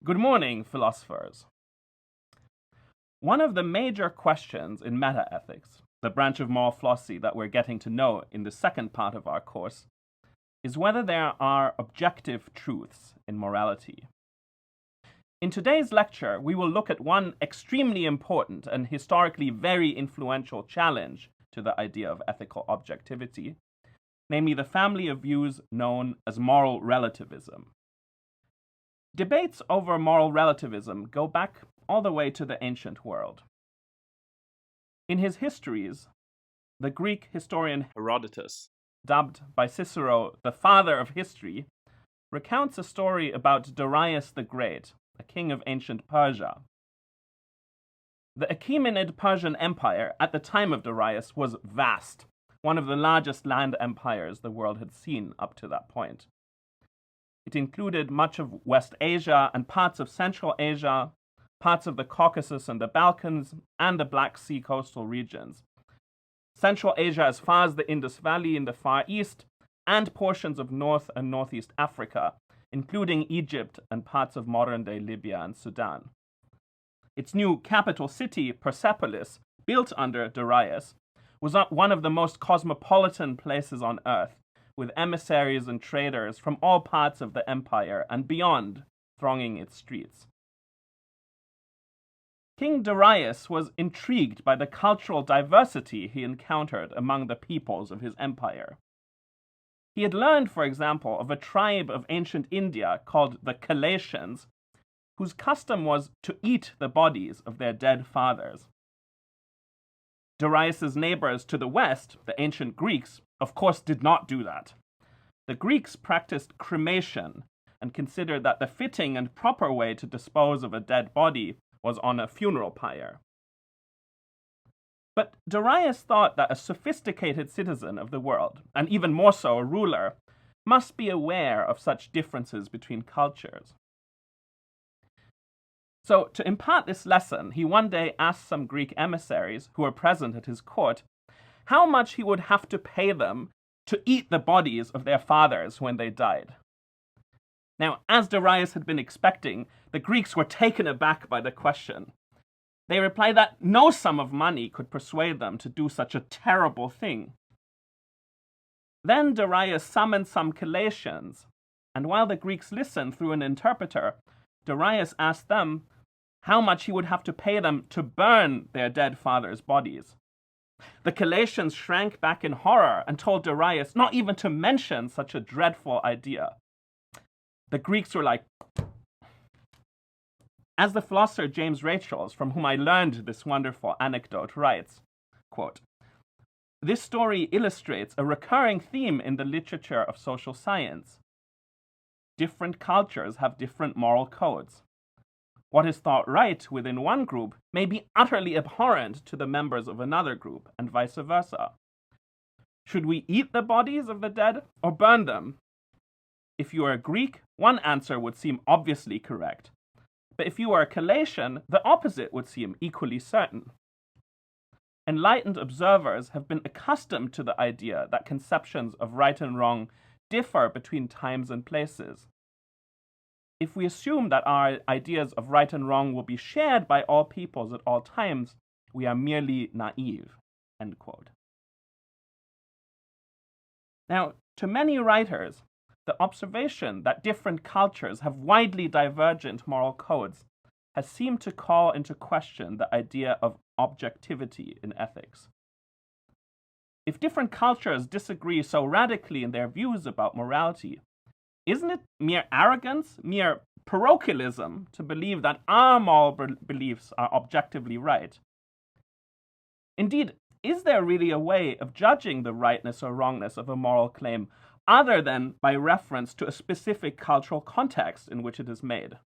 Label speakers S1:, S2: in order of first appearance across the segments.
S1: Good morning, philosophers. One of the major questions in metaethics, the branch of moral philosophy that we're getting to know in the second part of our course, is whether there are objective truths in morality. In today's lecture, we will look at one extremely important and historically very influential challenge to the idea of ethical objectivity, namely the family of views known as moral relativism. Debates over moral relativism go back all the way to the ancient world. In his histories, the Greek historian Herodotus, dubbed by Cicero the father of history, recounts a story about Darius the Great, a king of ancient Persia. The Achaemenid Persian Empire at the time of Darius was vast, one of the largest land empires the world had seen up to that point. It included much of West Asia and parts of Central Asia, parts of the Caucasus and the Balkans, and the Black Sea coastal regions. Central Asia as far as the Indus Valley in the Far East, and portions of North and Northeast Africa, including Egypt and parts of modern-day Libya and Sudan. Its new capital city, Persepolis, built under Darius, was one of the most cosmopolitan places on earth, with emissaries and traders from all parts of the empire and beyond thronging its streets. King Darius was intrigued by the cultural diversity he encountered among the peoples of his empire. He had learned, for example, of a tribe of ancient India called the Calations, whose custom was to eat the bodies of their dead fathers. Darius's neighbors to the west, the ancient Greeks, of course did not do that. The Greeks practiced cremation and considered that the fitting and proper way to dispose of a dead body was on a funeral pyre. But Darius thought that a sophisticated citizen of the world, and even more so a ruler, must be aware of such differences between cultures. So, to impart this lesson, he one day asked some Greek emissaries who were present at his court how much he would have to pay them to eat the bodies of their fathers when they died. Now, as Darius had been expecting, the Greeks were taken aback by the question. They replied that no sum of money could persuade them to do such a terrible thing. Then Darius summoned some Calations, and while the Greeks listened through an interpreter, Darius asked them how much he would have to pay them to burn their dead fathers' bodies. The Calations shrank back in horror and told Darius not even to mention such a dreadful idea. The Greeks were like, as the philosopher James Rachels, from whom I learned this wonderful anecdote, writes, quote, "This story illustrates a recurring theme in the literature of social science. Different cultures have different moral codes. What is thought right within one group may be utterly abhorrent to the members of another group, and vice versa. Should we eat the bodies of the dead or burn them? If you are a Greek, one answer would seem obviously correct. But if you are a Calatian, the opposite would seem equally certain. Enlightened observers have been accustomed to the idea that conceptions of right and wrong differ between times and places. If we assume that our ideas of right and wrong will be shared by all peoples at all times, we are merely naive." End quote. Now, to many writers, the observation that different cultures have widely divergent moral codes has seemed to call into question the idea of objectivity in ethics. If different cultures disagree so radically in their views about morality, isn't it mere arrogance, mere parochialism to believe that our moral beliefs are objectively right? Indeed, is there really a way of judging the rightness or wrongness of a moral claim other than by reference to a specific cultural context in which it is made?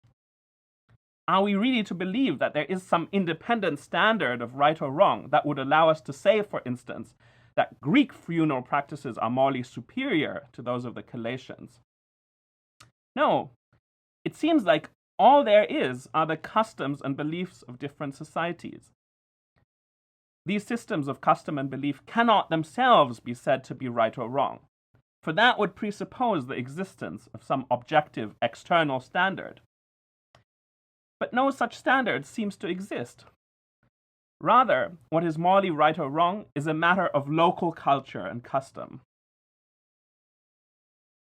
S1: Are we really to believe that there is some independent standard of right or wrong that would allow us to say, for instance, that Greek funeral practices are morally superior to those of the Calations? No, it seems like all there is are the customs and beliefs of different societies. These systems of custom and belief cannot themselves be said to be right or wrong, for that would presuppose the existence of some objective external standard. But no such standard seems to exist. Rather, what is morally right or wrong is a matter of local culture and custom.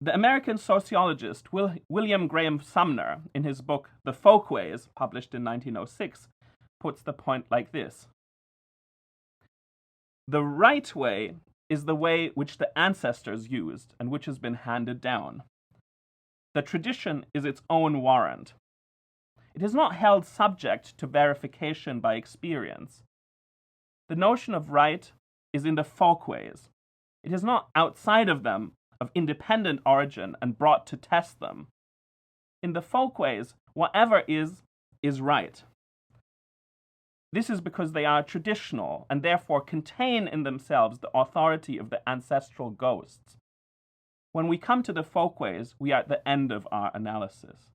S1: The American sociologist William Graham Sumner, in his book The Folkways, published in 1906, puts the point like this. The right way is the way which the ancestors used and which has been handed down. The tradition is its own warrant. It is not held subject to verification by experience. The notion of right is in the folkways. It is not outside of them, of independent origin and brought to test them. In the folkways, whatever is right. This is because they are traditional and therefore contain in themselves the authority of the ancestral ghosts. When we come to the folkways, we are at the end of our analysis.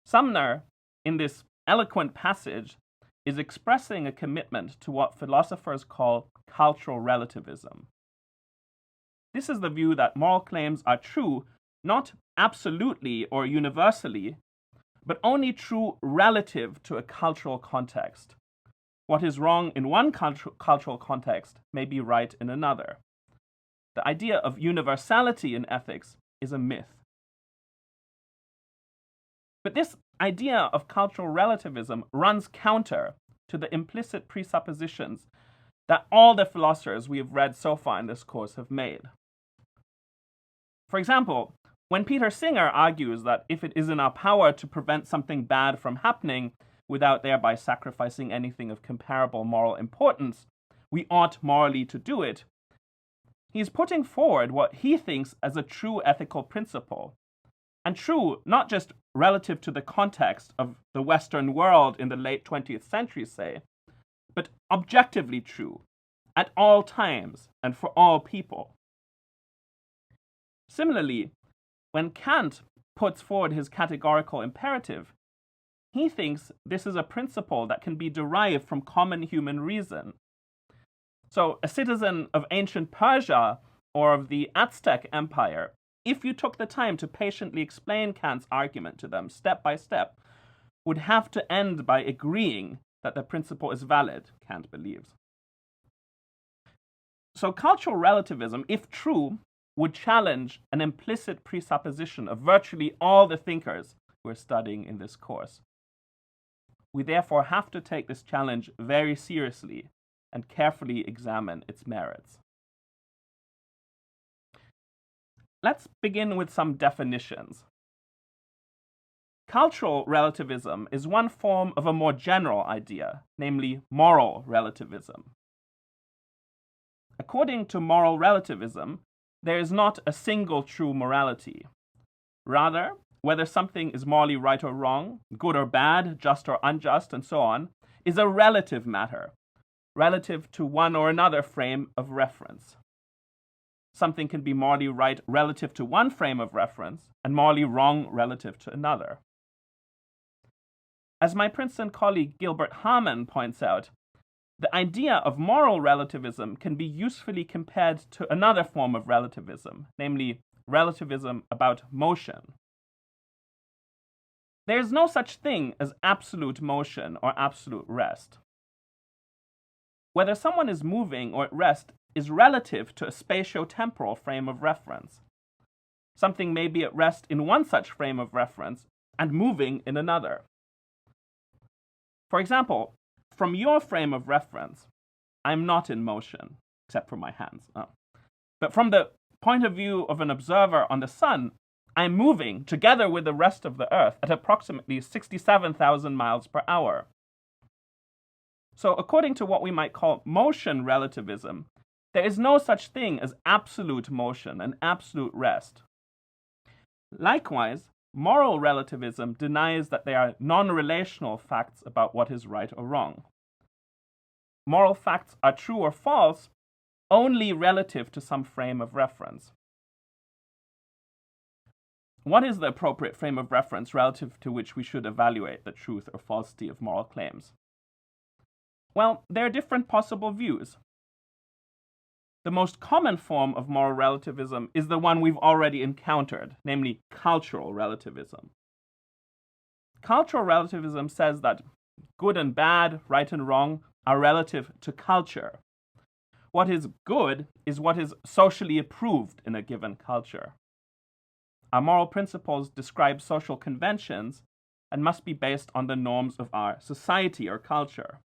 S1: Sumner, in this eloquent passage, is expressing a commitment to what philosophers call cultural relativism. This is the view that moral claims are true, not absolutely or universally, but only true relative to a cultural context. What is wrong in one cultural context may be right in another. The idea of universality in ethics is a myth. But this idea of cultural relativism runs counter to the implicit presuppositions that all the philosophers we have read so far in this course have made. For example, when Peter Singer argues that if it is in our power to prevent something bad from happening without thereby sacrificing anything of comparable moral importance, we ought morally to do it, he is putting forward what he thinks as a true ethical principle. And true not just relative to the context of the Western world in the late 20th century, say, but objectively true, at all times and for all people. Similarly, when Kant puts forward his categorical imperative, he thinks this is a principle that can be derived from common human reason. So, a citizen of ancient Persia or of the Aztec Empire, if you took the time to patiently explain Kant's argument to them step by step, would have to end by agreeing that the principle is valid, Kant believes. So cultural relativism, if true, would challenge an implicit presupposition of virtually all the thinkers we're studying in this course. We therefore have to take this challenge very seriously and carefully examine its merits. Let's begin with some definitions. Cultural relativism is one form of a more general idea, namely moral relativism. According to moral relativism, there is not a single true morality. Rather, whether something is morally right or wrong, good or bad, just or unjust, and so on, is a relative matter, relative to one or another frame of reference. Something can be morally right relative to one frame of reference and morally wrong relative to another. As my Princeton colleague Gilbert Harman points out, the idea of moral relativism can be usefully compared to another form of relativism, namely relativism about motion. There is no such thing as absolute motion or absolute rest. Whether someone is moving or at rest is relative to a spatio-temporal frame of reference. Something may be at rest in one such frame of reference and moving in another. For example, from your frame of reference, I'm not in motion, except for my hands. But from the point of view of an observer on the sun, I'm moving together with the rest of the Earth at approximately 67,000 miles per hour. So according to what we might call motion relativism, there is no such thing as absolute motion and absolute rest. Likewise, moral relativism denies that there are non-relational facts about what is right or wrong. Moral facts are true or false only relative to some frame of reference. What is the appropriate frame of reference relative to which we should evaluate the truth or falsity of moral claims? Well, there are different possible views. The most common form of moral relativism is the one we've already encountered, namely cultural relativism. cultural relativism says that good and bad, right and wrong, are relative to culture. What is good is what is socially approved in a given culture. Our moral principles describe social conventions and must be based on the norms of our society or culture.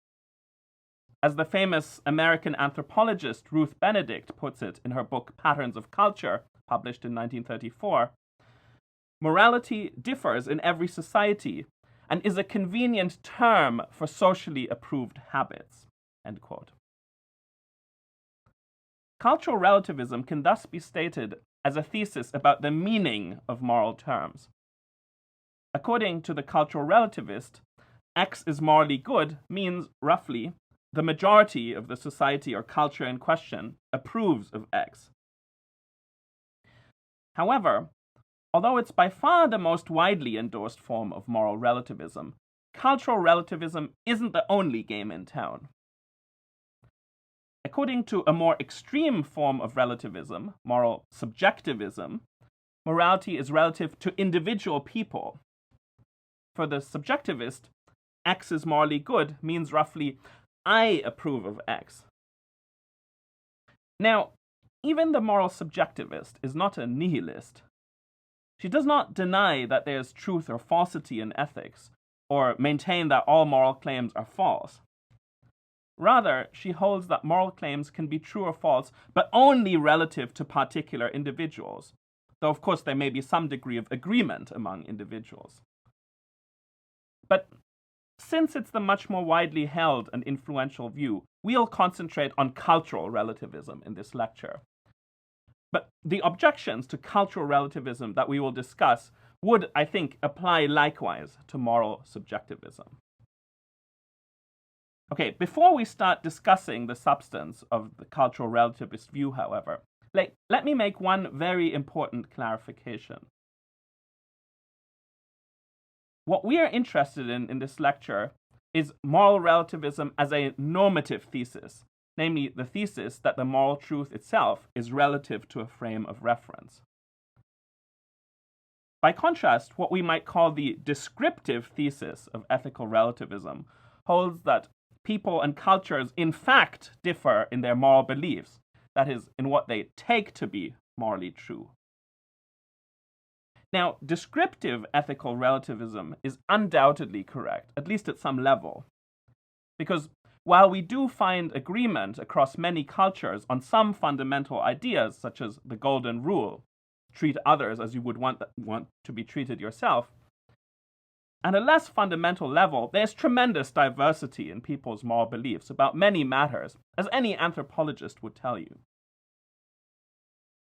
S1: As the famous American anthropologist Ruth Benedict puts it in her book Patterns of Culture, published in 1934, morality differs in every society and is a convenient term for socially approved habits. End quote. Cultural relativism can thus be stated as a thesis about the meaning of moral terms. According to the cultural relativist, X is morally good means, roughly, the majority of the society or culture in question approves of X. However, although it's by far the most widely endorsed form of moral relativism, cultural relativism isn't the only game in town. According to a more extreme form of relativism, moral subjectivism, morality is relative to individual people. For the subjectivist, X is morally good means roughly, I approve of X. Now, even the moral subjectivist is not a nihilist. She does not deny that there is truth or falsity in ethics, or maintain that all moral claims are false. Rather, she holds that moral claims can be true or false, but only relative to particular individuals, though of course there may be some degree of agreement among individuals. But since it's the much more widely held and influential view, we'll concentrate on cultural relativism in this lecture. But the objections to cultural relativism that we will discuss would, I think, apply likewise to moral subjectivism. Okay, before we start discussing the substance of the cultural relativist view, however, let me make one very important clarification. What we are interested in this lecture is moral relativism as a normative thesis, namely the thesis that the moral truth itself is relative to a frame of reference. By contrast, what we might call the descriptive thesis of ethical relativism holds that people and cultures in fact differ in their moral beliefs, that is, in what they take to be morally true. Now, descriptive ethical relativism is undoubtedly correct, at least at some level, because while we do find agreement across many cultures on some fundamental ideas, such as the golden rule, treat others as you would want to be treated yourself, at a less fundamental level, there's tremendous diversity in people's moral beliefs about many matters, as any anthropologist would tell you.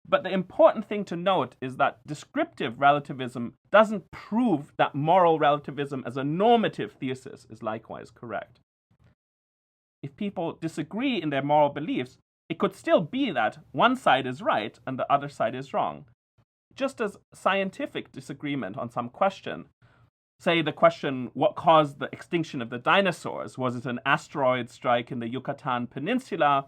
S1: But the important thing to note is that descriptive relativism doesn't prove that moral relativism as a normative thesis is likewise correct. If people disagree in their moral beliefs, it could still be that one side is right and the other side is wrong. Just as scientific disagreement on some question, say the question, what caused the extinction of the dinosaurs? Was it an asteroid strike in the Yucatan Peninsula,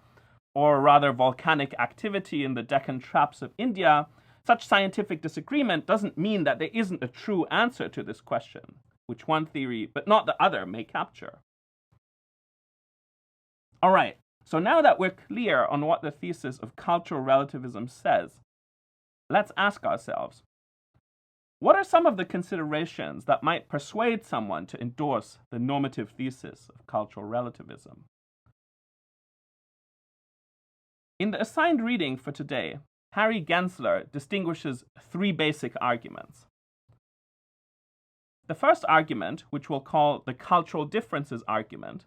S1: or rather volcanic activity in the Deccan Traps of India? Such scientific disagreement doesn't mean that there isn't a true answer to this question, which one theory, but not the other, may capture. All right, so now that we're clear on what the thesis of cultural relativism says, let's ask ourselves, what are some of the considerations that might persuade someone to endorse the normative thesis of cultural relativism? In the assigned reading for today, Harry Gensler distinguishes three basic arguments. The first argument, which we'll call the cultural differences argument,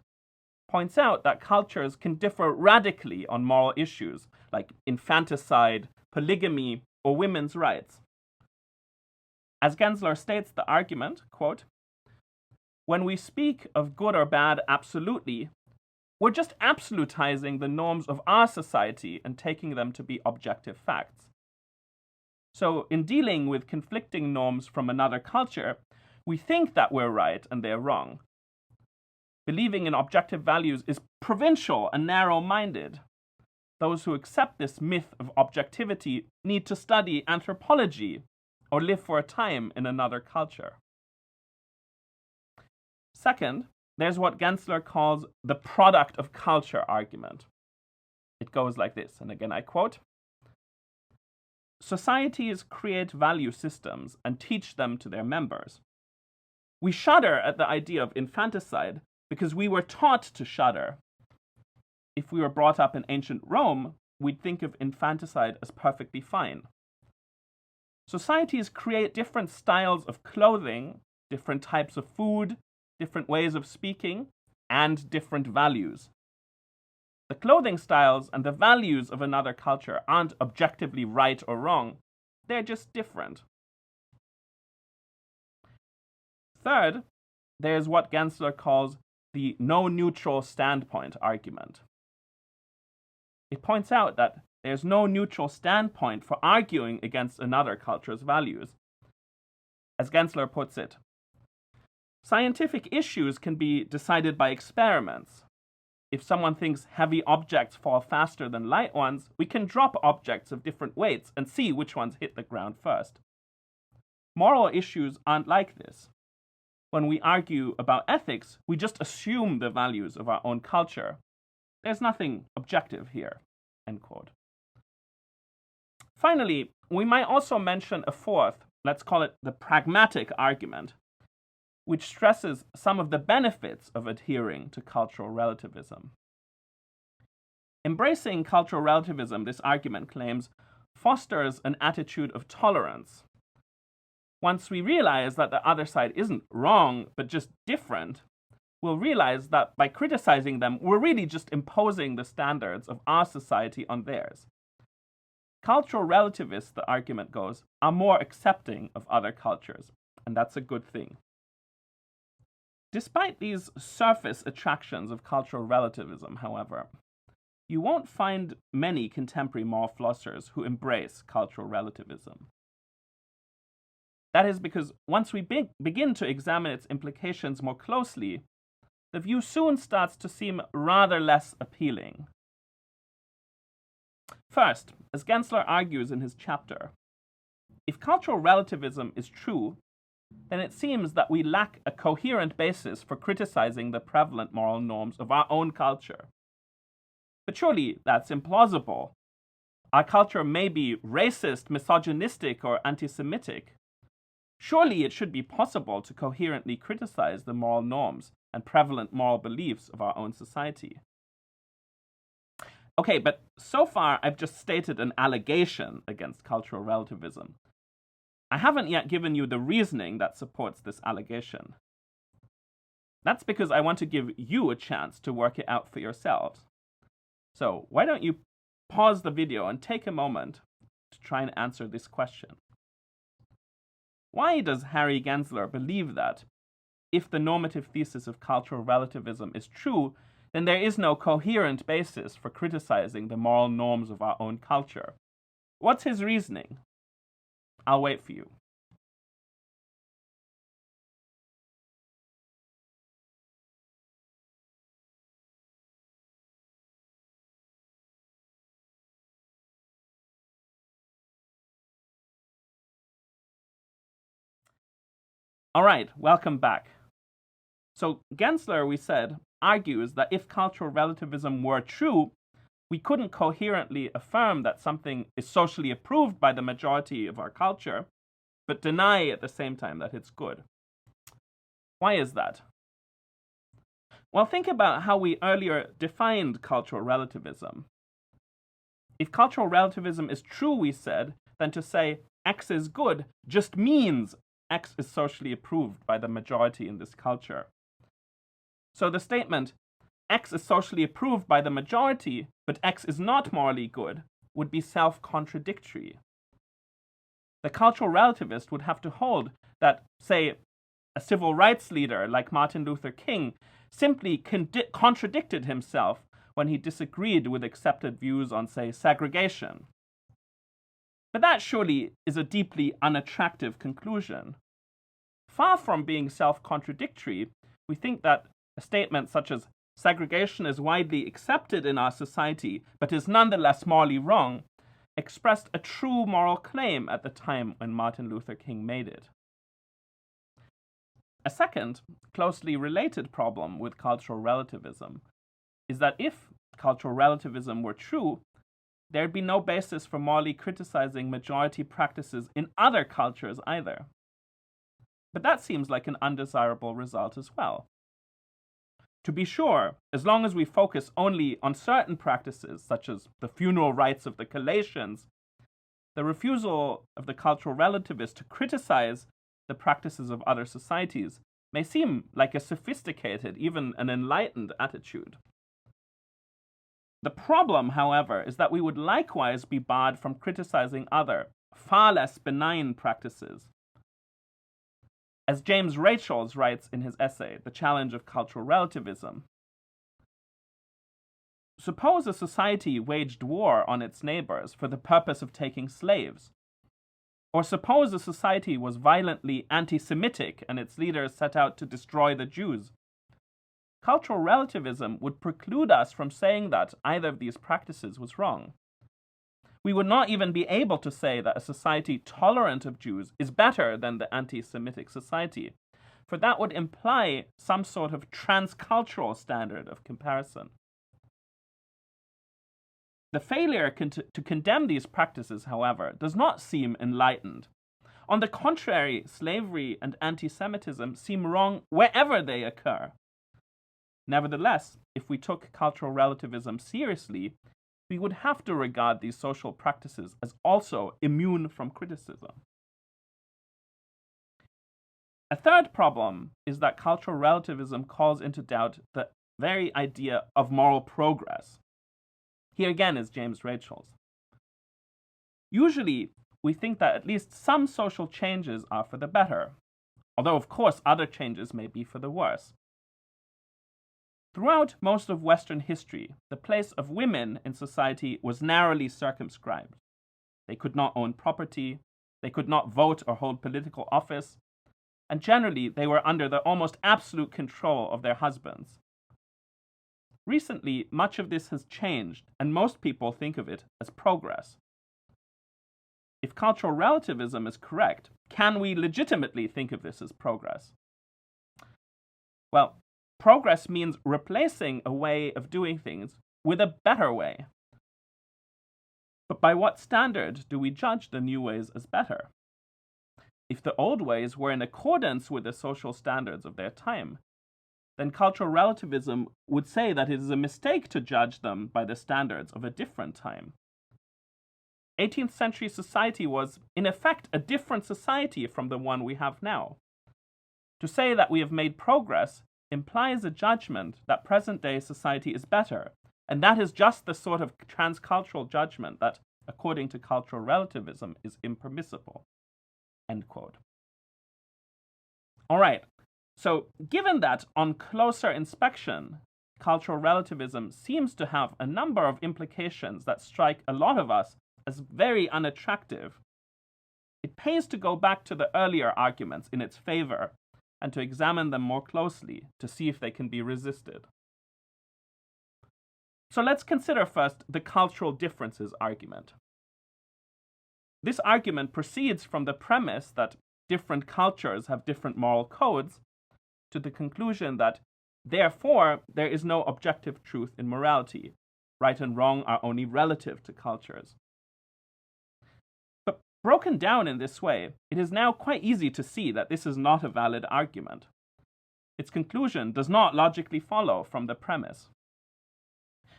S1: points out that cultures can differ radically on moral issues like infanticide, polygamy, or women's rights. As Gensler states the argument, quote, when we speak of good or bad absolutely, we're just absolutizing the norms of our society and taking them to be objective facts. So in dealing with conflicting norms from another culture, we think that we're right and they're wrong. Believing in objective values is provincial and narrow-minded. Those who accept this myth of objectivity need to study anthropology or live for a time in another culture. Second, there's what Gensler calls the product of culture argument. It goes like this, and again I quote, "Societies create value systems and teach them to their members. We shudder at the idea of infanticide because we were taught to shudder. If we were brought up in ancient Rome, we'd think of infanticide as perfectly fine. Societies create different styles of clothing, different types of food, different ways of speaking, and different values. The clothing styles and the values of another culture aren't objectively right or wrong. They're just different." Third, there's what Gensler calls the no neutral standpoint argument. It points out that there's no neutral standpoint for arguing against another culture's values. As Gensler puts it, "Scientific issues can be decided by experiments. If someone thinks heavy objects fall faster than light ones, we can drop objects of different weights and see which ones hit the ground first. Moral issues aren't like this. When we argue about ethics, we just assume the values of our own culture. There's nothing objective here." End quote. Finally, we might also mention a fourth, let's call it the pragmatic argument, which stresses some of the benefits of adhering to cultural relativism. Embracing cultural relativism, this argument claims, fosters an attitude of tolerance. Once we realize that the other side isn't wrong, but just different, we'll realize that by criticizing them, we're really just imposing the standards of our society on theirs. Cultural relativists, the argument goes, are more accepting of other cultures, and that's a good thing. Despite these surface attractions of cultural relativism, however, you won't find many contemporary moral philosophers who embrace cultural relativism. That is because once we begin to examine its implications more closely, the view soon starts to seem rather less appealing. First, as Gensler argues in his chapter, if cultural relativism is true, then it seems that we lack a coherent basis for criticizing the prevalent moral norms of our own culture. But surely that's implausible. Our culture may be racist, misogynistic, or anti-Semitic. Surely it should be possible to coherently criticize the moral norms and prevalent moral beliefs of our own society. Okay, but so far I've just stated an allegation against cultural relativism. I haven't yet given you the reasoning that supports this allegation. That's because I want to give you a chance to work it out for yourselves. So why don't you pause the video and take a moment to try and answer this question. Why does Harry Gensler believe that, if the normative thesis of cultural relativism is true, then there is no coherent basis for criticizing the moral norms of our own culture? What's his reasoning? I'll wait for you. All right, welcome back. So Gensler, we said, argues that if cultural relativism were true, we couldn't coherently affirm that something is socially approved by the majority of our culture, but deny at the same time that it's good. Why is that? Well, think about how we earlier defined cultural relativism. If cultural relativism is true, we said, then to say X is good just means X is socially approved by the majority in this culture. So the statement, X is socially approved by the majority, but X is not morally good, would be self-contradictory. The cultural relativist would have to hold that, say, a civil rights leader like Martin Luther King simply contradicted himself when he disagreed with accepted views on, say, segregation. But that surely is a deeply unattractive conclusion. Far from being self-contradictory, we think that a statement such as segregation is widely accepted in our society, but is nonetheless morally wrong, expressed a true moral claim at the time when Martin Luther King made it. A second, closely related problem with cultural relativism is that if cultural relativism were true, there'd be no basis for morally criticizing majority practices in other cultures either. But that seems like an undesirable result as well. To be sure, as long as we focus only on certain practices, such as the funeral rites of the Galatians, the refusal of the cultural relativist to criticize the practices of other societies may seem like a sophisticated, even an enlightened attitude. The problem, however, is that we would likewise be barred from criticizing other, far less benign practices. As James Rachels writes in his essay, The Challenge of Cultural Relativism, suppose a society waged war on its neighbors for the purpose of taking slaves. Or suppose a society was violently anti-Semitic and its leaders set out to destroy the Jews. Cultural relativism would preclude us from saying that either of these practices was wrong. We would not even be able to say that a society tolerant of Jews is better than the anti-Semitic society, for that would imply some sort of transcultural standard of comparison. The failure to condemn these practices, however, does not seem enlightened. On the contrary, slavery and anti-Semitism seem wrong wherever they occur. Nevertheless, if we took cultural relativism seriously, we would have to regard these social practices as also immune from criticism. A third problem is that cultural relativism calls into doubt the very idea of moral progress. Here again is James Rachels. Usually, we think that at least some social changes are for the better, although of course other changes may be for the worse. Throughout most of Western history, the place of women in society was narrowly circumscribed. They could not own property, they could not vote or hold political office, and generally they were under the almost absolute control of their husbands. Recently, much of this has changed, and most people think of it as progress. If cultural relativism is correct, can we legitimately think of this as progress? Well, progress means replacing a way of doing things with a better way. But by what standard do we judge the new ways as better? If the old ways were in accordance with the social standards of their time, then cultural relativism would say that it is a mistake to judge them by the standards of a different time. 18th century society was, in effect, a different society from the one we have now. To say that we have made progress implies a judgment that present-day society is better, and that is just the sort of transcultural judgment that, according to cultural relativism, is impermissible." End quote. All right, so given that on closer inspection, cultural relativism seems to have a number of implications that strike a lot of us as very unattractive, it pays to go back to the earlier arguments in its favor and to examine them more closely to see if they can be resisted. So let's consider first the cultural differences argument. This argument proceeds from the premise that different cultures have different moral codes to the conclusion that, therefore, there is no objective truth in morality. Right and wrong are only relative to cultures. But broken down in this way, it is now quite easy to see that this is not a valid argument. Its conclusion does not logically follow from the premise.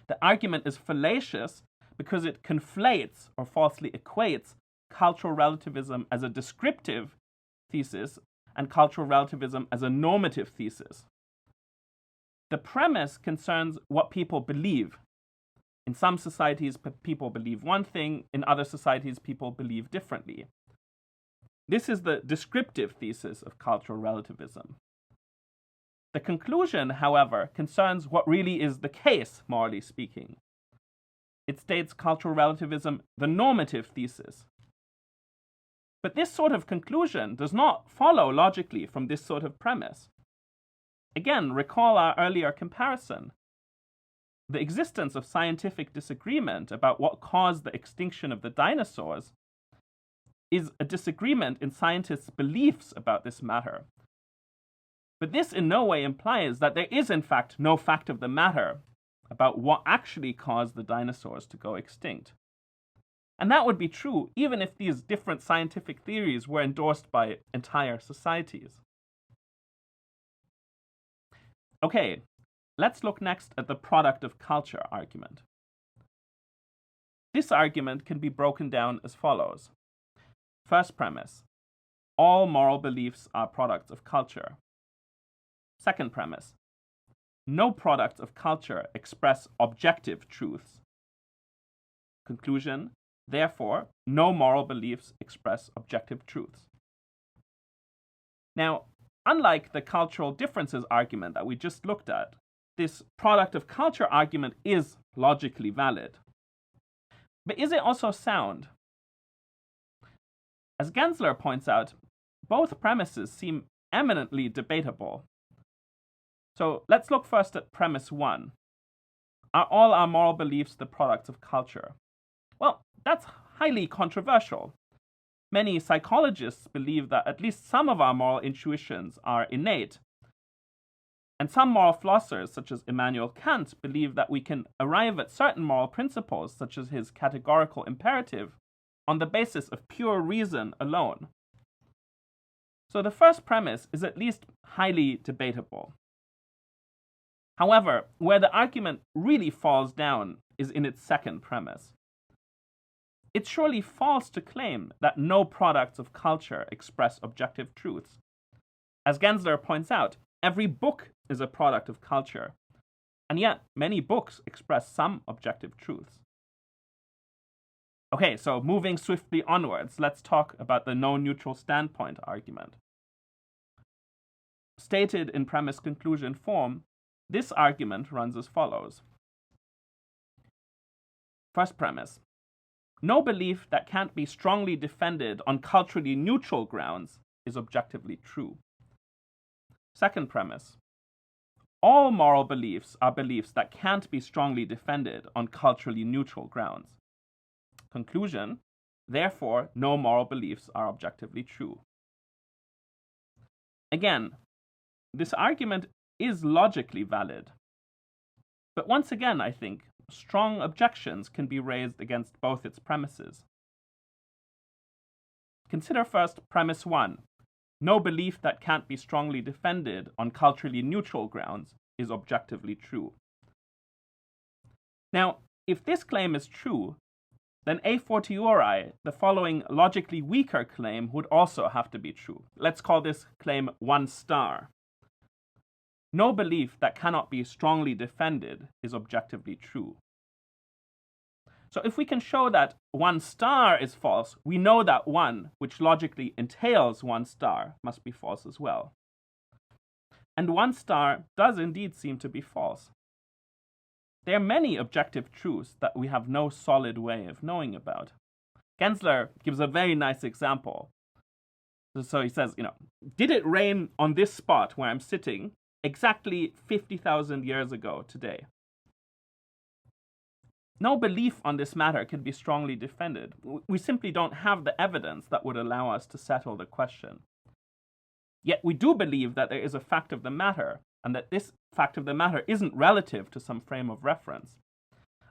S1: The argument is fallacious because it conflates or falsely equates cultural relativism as a descriptive thesis and cultural relativism as a normative thesis. The premise concerns what people believe. In some societies, people believe one thing. In other societies, people believe differently. This is the descriptive thesis of cultural relativism. The conclusion, however, concerns what really is the case, morally speaking. It states cultural relativism the normative thesis. But this sort of conclusion does not follow logically from this sort of premise. Again, recall our earlier comparison. The existence of scientific disagreement about what caused the extinction of the dinosaurs is a disagreement in scientists' beliefs about this matter. But this in no way implies that there is in fact no fact of the matter about what actually caused the dinosaurs to go extinct. And that would be true even if these different scientific theories were endorsed by entire societies. Okay, let's look next at the product of culture argument. This argument can be broken down as follows. First premise: all moral beliefs are products of culture. Second premise: no products of culture express objective truths. Conclusion: therefore, no moral beliefs express objective truths. Now, unlike the cultural differences argument that we just looked at, this product of culture argument is logically valid. But is it also sound? As Gensler points out, both premises seem eminently debatable. So let's look first at premise 1. Are all our moral beliefs the products of culture? Well, that's highly controversial. Many psychologists believe that at least some of our moral intuitions are innate. And some moral philosophers, such as Immanuel Kant, believe that we can arrive at certain moral principles, such as his categorical imperative, on the basis of pure reason alone. So the first premise is at least highly debatable. However, where the argument really falls down is in its second premise. It's surely false to claim that no products of culture express objective truths. As Gensler points out, every book is a product of culture, and yet many books express some objective truths. Okay, so moving swiftly onwards, let's talk about the no neutral standpoint argument. Stated in premise-conclusion form, this argument runs as follows. First premise: no belief that can't be strongly defended on culturally neutral grounds is objectively true. Second premise: all moral beliefs are beliefs that can't be strongly defended on culturally neutral grounds. Conclusion: therefore, no moral beliefs are objectively true. Again, this argument is logically valid. But once again, I think, strong objections can be raised against both its premises. Consider first premise 1. No belief that can't be strongly defended on culturally neutral grounds is objectively true. Now, if this claim is true, then a fortiori, the following logically weaker claim would also have to be true. Let's call this claim 1 star. No belief that cannot be strongly defended is objectively true. So if we can show that 1 star is false, we know that 1, which logically entails 1 star, must be false as well. And 1 star does indeed seem to be false. There are many objective truths that we have no solid way of knowing about. Gensler gives a very nice example. So he says, did it rain on this spot where I'm sitting exactly 50,000 years ago today? No belief on this matter can be strongly defended. We simply don't have the evidence that would allow us to settle the question. Yet we do believe that there is a fact of the matter, and that this fact of the matter isn't relative to some frame of reference.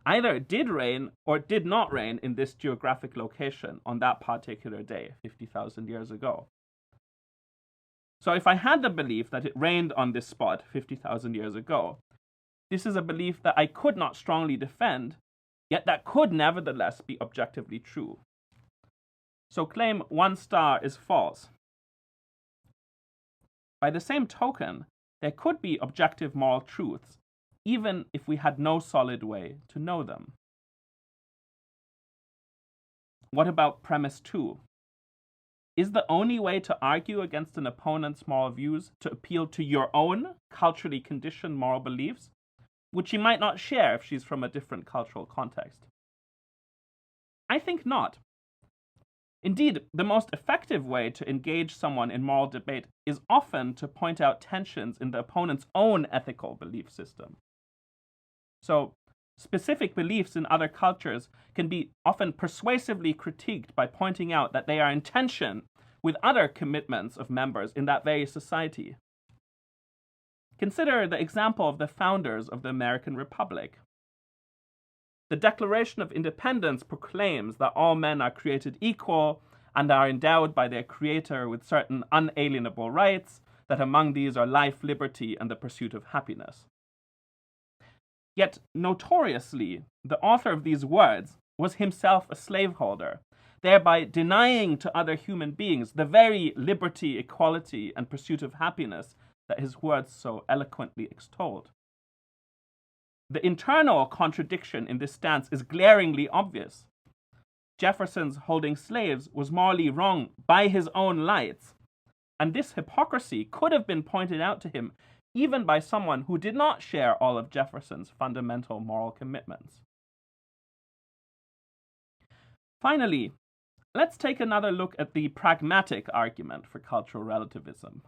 S1: Either it did rain or it did not rain in this geographic location on that particular day, 50,000 years ago. So if I had the belief that it rained on this spot 50,000 years ago, this is a belief that I could not strongly defend, yet that could nevertheless be objectively true. So claim 1 star is false. By the same token, there could be objective moral truths, even if we had no solid way to know them. What about premise 2? Is the only way to argue against an opponent's moral views to appeal to your own culturally conditioned moral beliefs, which she might not share if she's from a different cultural context? I think not. Indeed, the most effective way to engage someone in moral debate is often to point out tensions in the opponent's own ethical belief system. So, specific beliefs in other cultures can be often persuasively critiqued by pointing out that they are in tension with other commitments of members in that very society. Consider the example of the founders of the American Republic. The Declaration of Independence proclaims that all men are created equal and are endowed by their Creator with certain unalienable rights, that among these are life, liberty, and the pursuit of happiness. Yet, notoriously, the author of these words was himself a slaveholder, thereby denying to other human beings the very liberty, equality, and pursuit of happiness that his words so eloquently extolled. The internal contradiction in this stance is glaringly obvious. Jefferson's holding slaves was morally wrong by his own lights, and this hypocrisy could have been pointed out to him even by someone who did not share all of Jefferson's fundamental moral commitments. Finally, let's take another look at the pragmatic argument for cultural relativism.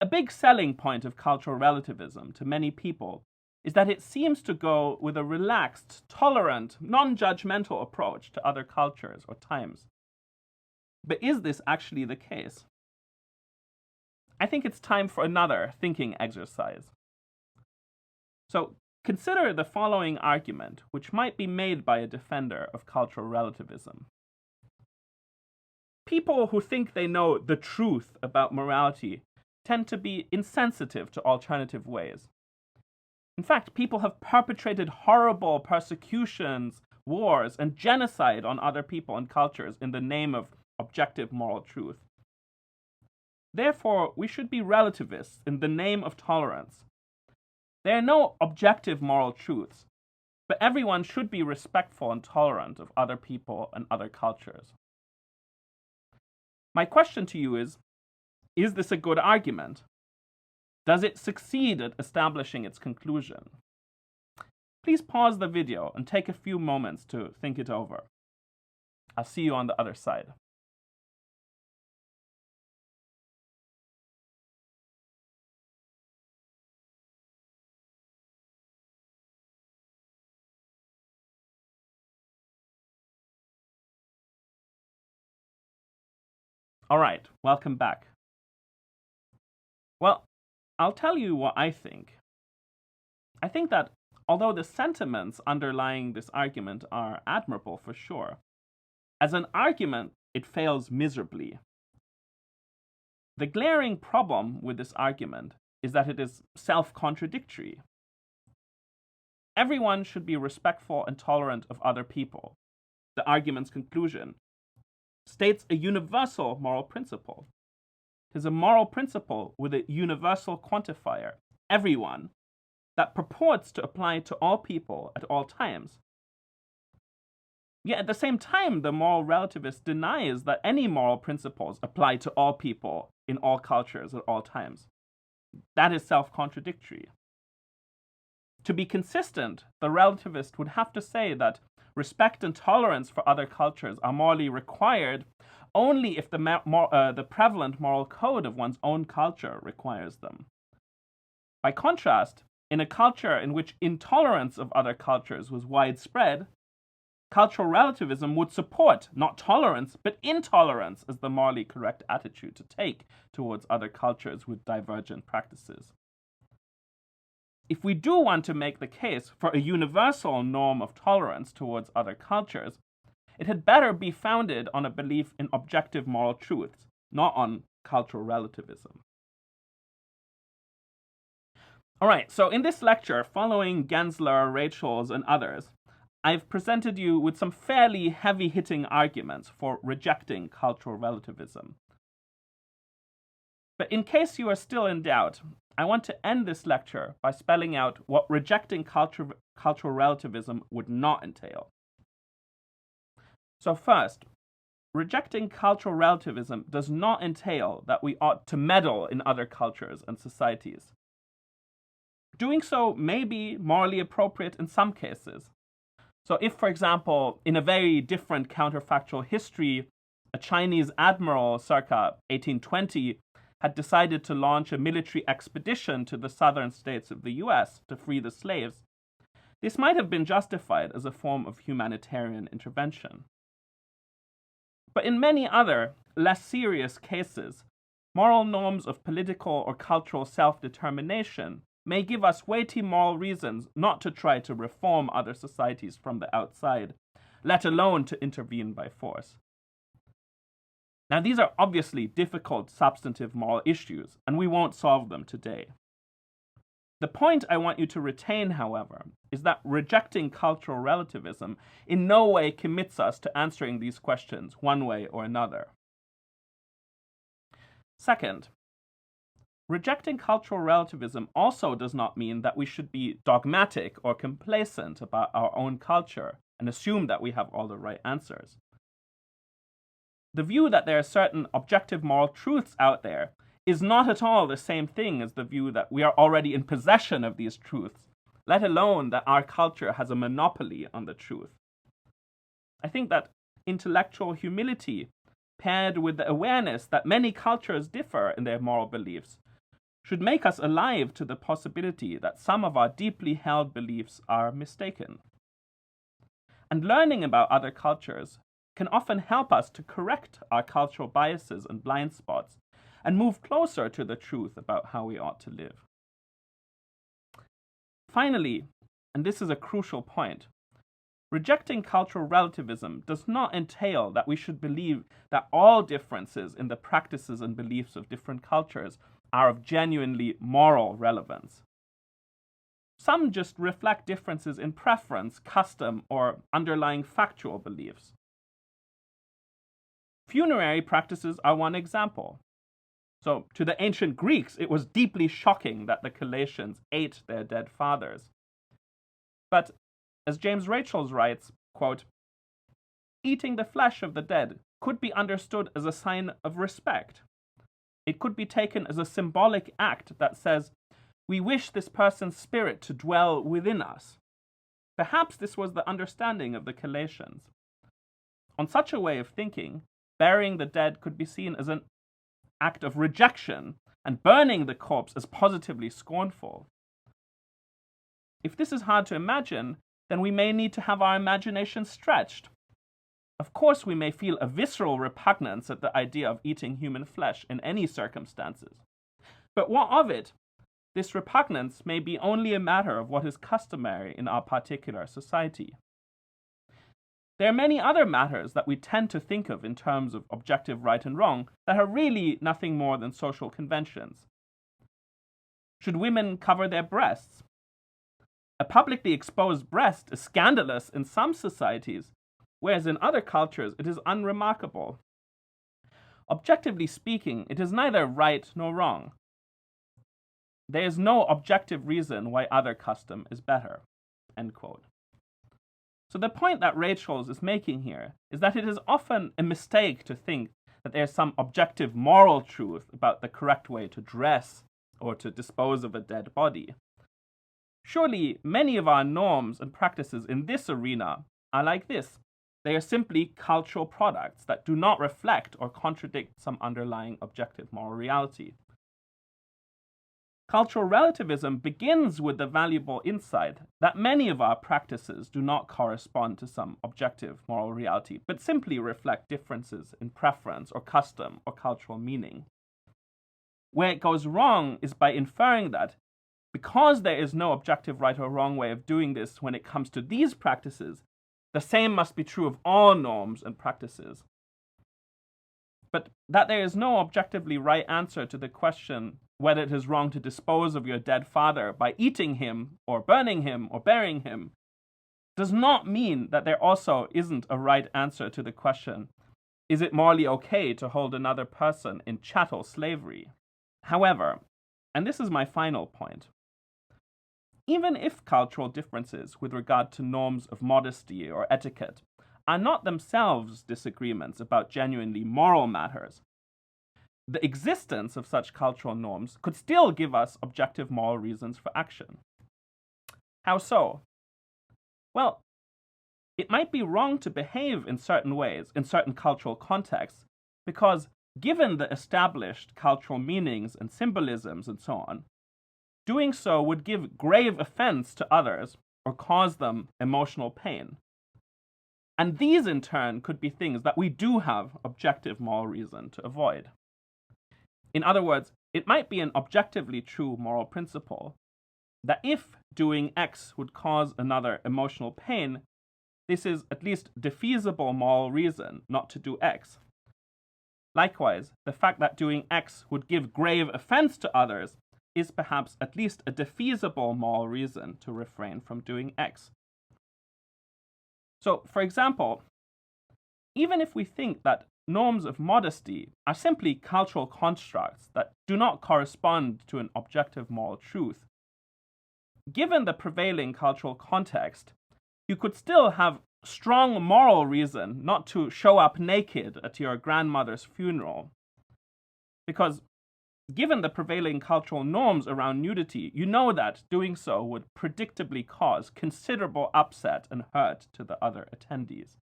S1: A big selling point of cultural relativism to many people is that it seems to go with a relaxed, tolerant, non-judgmental approach to other cultures or times. But is this actually the case? I think it's time for another thinking exercise. So consider the following argument, which might be made by a defender of cultural relativism. People who think they know the truth about morality tend to be insensitive to alternative ways. In fact, people have perpetrated horrible persecutions, wars, and genocide on other people and cultures in the name of objective moral truth. Therefore, we should be relativists in the name of tolerance. There are no objective moral truths, but everyone should be respectful and tolerant of other people and other cultures. My question to you is this a good argument? Does it succeed at establishing its conclusion? Please pause the video and take a few moments to think it over. I'll see you on the other side. All right, welcome back. Well, I'll tell you what I think. I think that although the sentiments underlying this argument are admirable for sure, as an argument, it fails miserably. The glaring problem with this argument is that it is self-contradictory. Everyone should be respectful and tolerant of other people. The argument's conclusion states a universal moral principle. It is a moral principle with a universal quantifier, everyone, that purports to apply to all people at all times. Yet at the same time, the moral relativist denies that any moral principles apply to all people in all cultures at all times. That is self-contradictory. To be consistent, the relativist would have to say that respect and tolerance for other cultures are morally required only if the prevalent moral code of one's own culture requires them. By contrast, in a culture in which intolerance of other cultures was widespread, cultural relativism would support not tolerance, but intolerance as the morally correct attitude to take towards other cultures with divergent practices. If we do want to make the case for a universal norm of tolerance towards other cultures, it had better be founded on a belief in objective moral truths, not on cultural relativism. All right, so in this lecture, following Gensler, Rachels, and others, I've presented you with some fairly heavy-hitting arguments for rejecting cultural relativism. But in case you are still in doubt, I want to end this lecture by spelling out what rejecting cultural relativism would not entail. So first, rejecting cultural relativism does not entail that we ought to meddle in other cultures and societies. Doing so may be morally appropriate in some cases. So if, for example, in a very different counterfactual history, a Chinese admiral circa 1820 had decided to launch a military expedition to the southern states of the US to free the slaves, this might have been justified as a form of humanitarian intervention. But in many other, less serious cases, moral norms of political or cultural self-determination may give us weighty moral reasons not to try to reform other societies from the outside, let alone to intervene by force. Now, these are obviously difficult substantive moral issues, and we won't solve them today. The point I want you to retain, however, is that rejecting cultural relativism in no way commits us to answering these questions one way or another. Second, rejecting cultural relativism also does not mean that we should be dogmatic or complacent about our own culture and assume that we have all the right answers. The view that there are certain objective moral truths out there is not at all the same thing as the view that we are already in possession of these truths, let alone that our culture has a monopoly on the truth. I think that intellectual humility, paired with the awareness that many cultures differ in their moral beliefs, should make us alive to the possibility that some of our deeply held beliefs are mistaken. And learning about other cultures can often help us to correct our cultural biases and blind spots and move closer to the truth about how we ought to live. Finally, and this is a crucial point, rejecting cultural relativism does not entail that we should believe that all differences in the practices and beliefs of different cultures are of genuinely moral relevance. Some just reflect differences in preference, custom, or underlying factual beliefs. Funerary practices are one example. So, to the ancient Greeks, it was deeply shocking that the Colossians ate their dead fathers. But, as James Rachels writes, quote, "Eating the flesh of the dead could be understood as a sign of respect. It could be taken as a symbolic act that says, we wish this person's spirit to dwell within us. Perhaps this was the understanding of the Colossians. On such a way of thinking, burying the dead could be seen as an act of rejection and burning the corpse as positively scornful. If this is hard to imagine, then we may need to have our imagination stretched. Of course, we may feel a visceral repugnance at the idea of eating human flesh in any circumstances. But what of it? This repugnance may be only a matter of what is customary in our particular society. There are many other matters that we tend to think of in terms of objective right and wrong that are really nothing more than social conventions. Should women cover their breasts? A publicly exposed breast is scandalous in some societies, whereas in other cultures it is unremarkable. Objectively speaking, it is neither right nor wrong. There is no objective reason why other custom is better." End quote. So the point that Rachels is making here is that it is often a mistake to think that there is some objective moral truth about the correct way to dress or to dispose of a dead body. Surely, many of our norms and practices in this arena are like this. They are simply cultural products that do not reflect or contradict some underlying objective moral reality. Cultural relativism begins with the valuable insight that many of our practices do not correspond to some objective moral reality, but simply reflect differences in preference or custom or cultural meaning. Where it goes wrong is by inferring that because there is no objective right or wrong way of doing this when it comes to these practices, the same must be true of all norms and practices. But that there is no objectively right answer to the question whether it is wrong to dispose of your dead father by eating him or burning him or burying him does not mean that there also isn't a right answer to the question, is it morally okay to hold another person in chattel slavery? However, and this is my final point, even if cultural differences with regard to norms of modesty or etiquette are not themselves disagreements about genuinely moral matters, the existence of such cultural norms could still give us objective moral reasons for action. How so? Well, it might be wrong to behave in certain ways in certain cultural contexts because, given the established cultural meanings and symbolisms and so on, doing so would give grave offense to others or cause them emotional pain. And these, in turn, could be things that we do have objective moral reason to avoid. In other words, it might be an objectively true moral principle that if doing X would cause another emotional pain, this is at least defeasible moral reason not to do X. Likewise, the fact that doing X would give grave offense to others is perhaps at least a defeasible moral reason to refrain from doing X. So, for example, even if we think that norms of modesty are simply cultural constructs that do not correspond to an objective moral truth, given the prevailing cultural context, you could still have strong moral reason not to show up naked at your grandmother's funeral. Because given the prevailing cultural norms around nudity, you know that doing so would predictably cause considerable upset and hurt to the other attendees.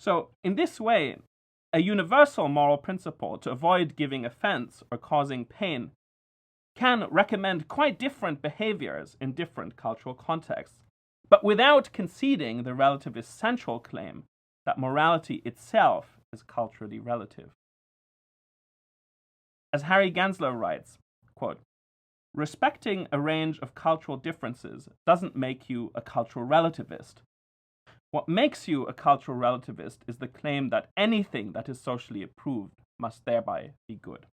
S1: So, in this way, a universal moral principle to avoid giving offense or causing pain can recommend quite different behaviors in different cultural contexts, but without conceding the relativist central claim that morality itself is culturally relative. As Harry Gensler writes, quote, "Respecting a range of cultural differences doesn't make you a cultural relativist. What makes you a cultural relativist is the claim that anything that is socially approved must thereby be good."